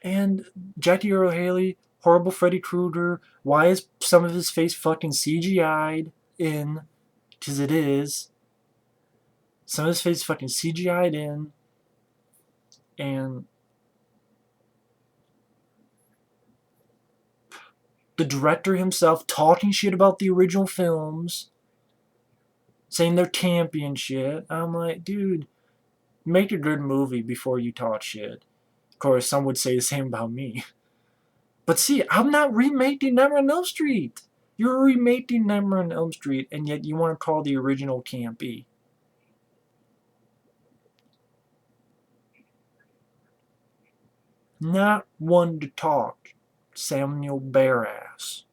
Speaker 1: And Jackie Earle Haley, horrible Freddy Krueger. Why is some of his face fucking CGI'd in? Because it is. Some of his face fucking CGI'd in. And the director himself talking shit about the original films. Saying they're campy and shit. I'm like, dude, make a good movie before you talk shit. Of course, some would say the same about me. But see, I'm not remaking Nightmare on Elm Street. You're remaking Nightmare on Elm Street, and yet you want to call the original campy. Not one to talk. Samuel Barass.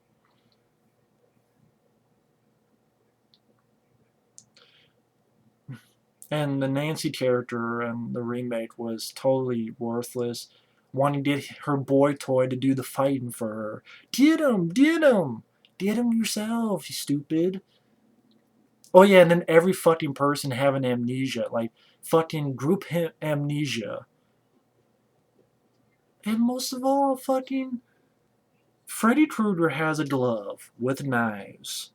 Speaker 1: And the Nancy character in the remake was totally worthless. Wanting to get her boy toy to do the fighting for her. Get him! Get him! Get him yourself, you stupid. Oh yeah, and then every fucking person having amnesia. Like, fucking group amnesia. And most of all, fucking Freddy Krueger has a glove with knives.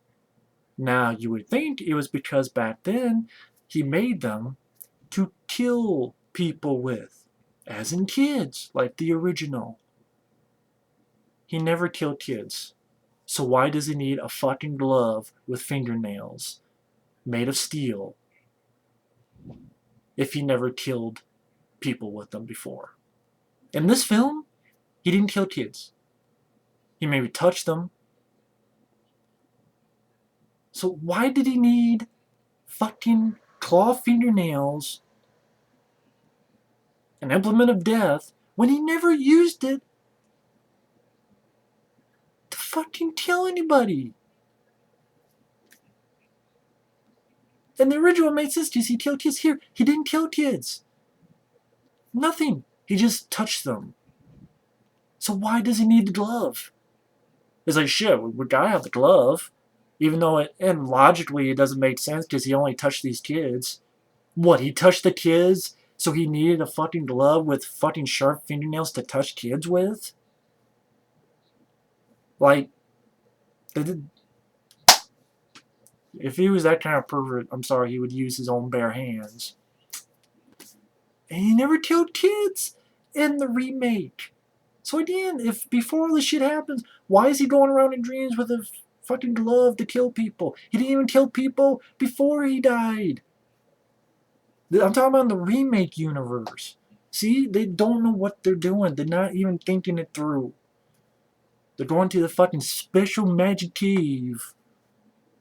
Speaker 1: Now, you would think it was because back then he made them to kill people with, as in kids, like the original. He never killed kids. So why does he need a fucking glove with fingernails made of steel if he never killed people with them before? In this film, he didn't kill kids. He maybe touched them. So why did he need fucking claw fingernails, an implement of death, when he never used it to fucking kill anybody? And the original made sense because he killed kids. Here, he didn't kill kids. Nothing. He just touched them. So why does he need the glove? It's like, shit, we gotta have the glove. Even though and logically it doesn't make sense because he only touched these kids. What, he touched the kids so he needed a fucking glove with fucking sharp fingernails to touch kids with? Like, if he was that kind of pervert, I'm sorry, he would use his own bare hands. And he never killed kids in the remake. So again, if before all this shit happens, why is he going around in dreams with a fucking glove to kill people? He didn't even kill people before he died. I'm talking about the remake universe. See, they don't know what they're doing. They're not even thinking it through. They're going to the fucking special magic cave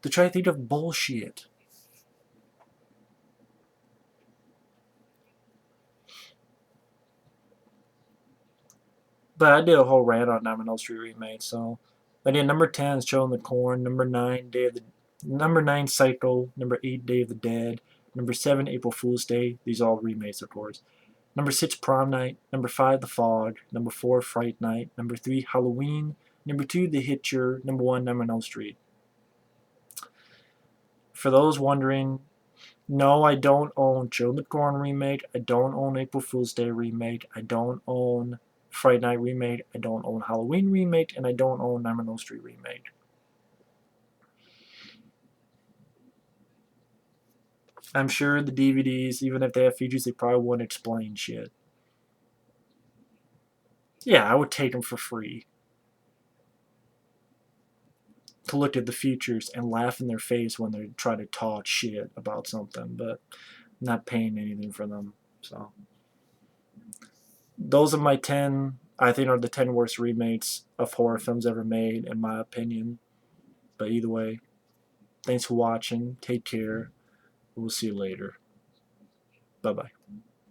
Speaker 1: to try to think of bullshit. But I did a whole rant on Nightmare Street remake, so I did number 10 is Children of the Corn, number 9 Psycho, number 8 Day of the Dead, number 7 April Fool's Day. These are all remakes, of course. Number 6 Prom Night, number 5 The Fog, number 4 Fright Night, number 3 Halloween, number 2 The Hitcher, number 1 Nightmare Street. For those wondering, no, I don't own Children of the Corn remake. I don't own April Fool's Day remake. I don't own Friday Night remake. I don't own Halloween remake, and I don't own Nightmare Street remake. I'm sure the DVDs, even if they have features, they probably wouldn't explain shit. Yeah, I would take them for free to look at the features and laugh in their face when they try to talk shit about something, but I'm not paying anything for them. So those are my 10, I think, are the 10 worst remakes of horror films ever made, in my opinion. But either way, thanks for watching. Take care. We'll see you later. Bye bye.